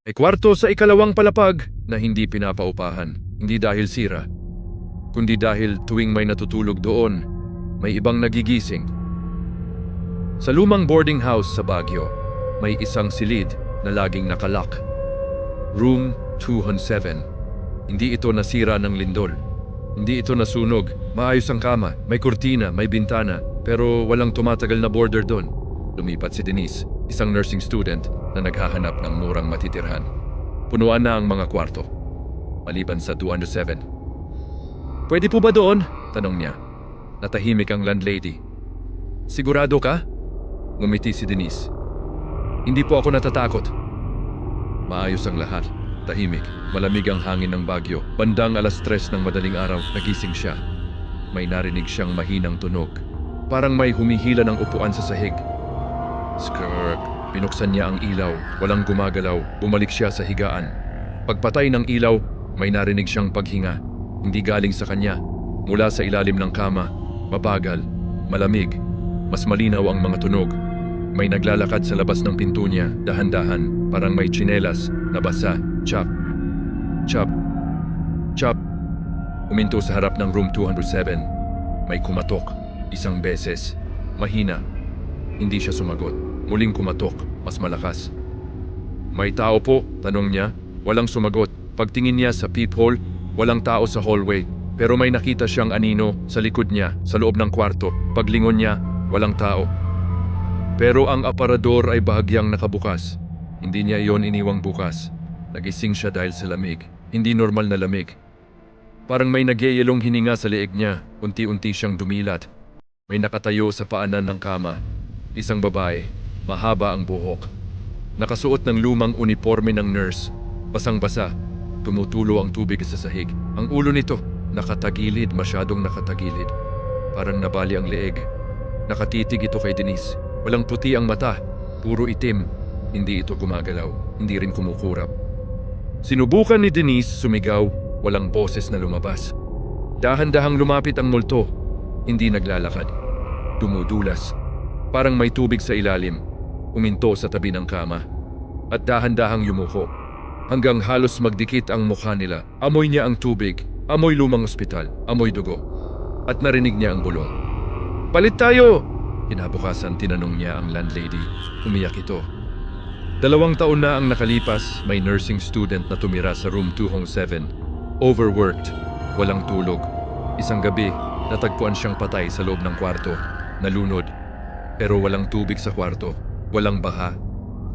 May kwarto sa ikalawang palapag na hindi pinapaupahan, hindi dahil sira, kundi dahil tuwing may natutulog doon, may ibang nagigising. Sa lumang boarding house sa Baguio, may isang silid na laging nakalock. Room 207. Hindi ito nasira ng lindol. Hindi ito nasunog. Maayos ang kama, may kurtina, may bintana, pero walang tumatagal na boarder doon. Lumipat si Denise, isang nursing student na naghahanap ng murang matitirhan. Punuan na ang mga kwarto, maliban sa 207. "Pwede po ba doon?" tanong niya. Natahimik ang landlady. "Sigurado ka?" Ngumiti si Denise. "Hindi po ako natatakot." Maayos ang lahat. Tahimik, malamig ang hangin ng Baguio. Bandang 3:00 ng madaling araw, nagising siya. May narinig siyang mahinang tunog. Parang may humihila ng upuan sa sahig. Skrrr! Binuksan niya ang ilaw. Walang gumagalaw. Bumalik siya sa higaan. Pagpatay ng ilaw, may narinig siyang paghinga. Hindi galing sa kanya. Mula sa ilalim ng kama. Mabagal. Malamig. Mas malinaw ang mga tunog. May naglalakad sa labas ng pinto niya, dahan-dahan, parang may tsinelas, nabasa, chop, chop, chop. Huminto sa harap ng room 207. May kumatok, isang beses. Mahina. Hindi siya sumagot. Muling kumatok, mas malakas. "May tao po?" tanong niya. Walang sumagot. Pagtingin niya sa peephole, walang tao sa hallway. Pero may nakita siyang anino sa likod niya, sa loob ng kwarto. Paglingon niya, walang tao. Pero ang aparador ay bahagyang nakabukas. Hindi niya iyon iniwang bukas. Nagising siya dahil sa lamig. Hindi normal na lamig. Parang may nagyayelong hininga sa leeg niya. Unti-unti siyang dumilat. May nakatayo sa paanan ng kama. Isang babae. Mahaba ang buhok. Nakasuot ng lumang uniforme ng nurse. Basang-basa. Tumutulo ang tubig sa sahig. Ang ulo nito, nakatagilid, masyadong nakatagilid. Parang nabali ang leeg. Nakatitig ito kay Denise. Walang puti ang mata, puro itim. Hindi ito gumagalaw, hindi rin kumukurap. Sinubukan ni Denise sumigaw, walang boses na lumabas. Dahan-dahang lumapit ang multo, hindi naglalakad. Dumudulas, parang may tubig sa ilalim. Uminto sa tabi ng kama. At dahan-dahang yumuko. Hanggang halos magdikit ang mukha nila. Amoy niya ang tubig, amoy lumang ospital, amoy dugo. At narinig niya ang bulong. "Palit tayo!" Kinabukasan tinanong niya ang landlady. Umiyak ito. 2 taon na ang nakalipas, may nursing student na tumira sa room 207. Overworked, walang tulog. Isang gabi, natagpuan siyang patay sa loob ng kwarto. Nalunod. Pero walang tubig sa kwarto. Walang baha.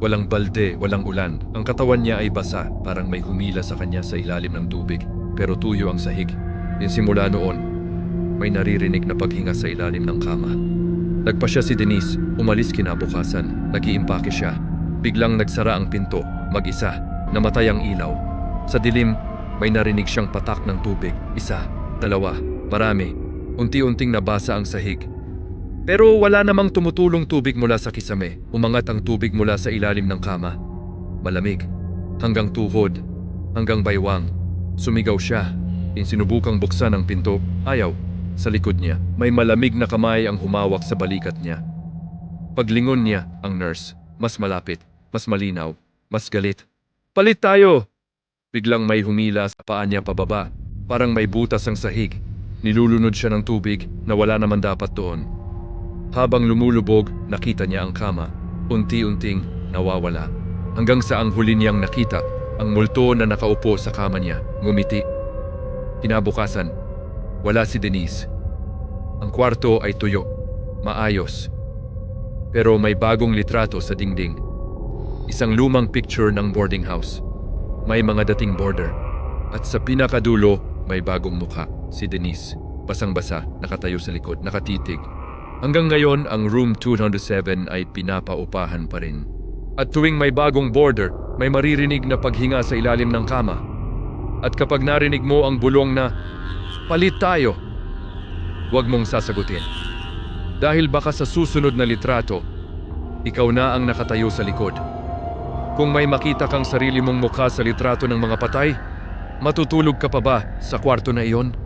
Walang balde, walang ulan. Ang katawan niya ay basa, parang may humila sa kanya sa ilalim ng tubig. Pero tuyo ang sahig. Din simula noon, may naririnig na paghinga sa ilalim ng kama. Nagpa siya si Denise, umalis kinabukasan, nag-iimpake siya. Biglang nagsara ang pinto, mag-isa, namatay ang ilaw. Sa dilim, may narinig siyang patak ng tubig, 1, 2, marami. Unti-unting nabasa ang sahig. Pero wala namang tumutulong tubig mula sa kisame, umangat ang tubig mula sa ilalim ng kama. Malamig, hanggang tuhod, hanggang baywang. Sumigaw siya, sinubukang buksan ang pinto, ayaw. Sa likod niya, may malamig na kamay ang humawak sa balikat niya. Paglingon niya, ang nurse, mas malapit, mas malinaw, mas galit. "Palit tayo!" Biglang may humila sa paa niya pababa, parang may butas ang sahig. Nilulunod siya ng tubig na wala naman dapat doon. Habang lumulubog, nakita niya ang kama. Unti-unting nawawala. Hanggang sa ang huli niyang nakita, ang multo na nakaupo sa kama niya, ngumiti. Kinabukasan, wala si Denise. Ang kwarto ay tuyo, maayos. Pero may bagong litrato sa dingding. Isang lumang picture ng boarding house. May mga dating boarder. At sa pinakadulo, may bagong mukha, si Denise. Basang-basa, nakatayo sa likod, nakatitig. Hanggang ngayon, ang room 207 ay pinapaupahan pa rin. At tuwing may bagong boarder, may maririnig na paghinga sa ilalim ng kama. At kapag narinig mo ang bulong na, "Palit tayo!" huwag mong sasagutin. Dahil baka sa susunod na litrato, ikaw na ang nakatayo sa likod. Kung may makita kang sarili mong mukha sa litrato ng mga patay, matutulog ka pa ba sa kwarto na iyon?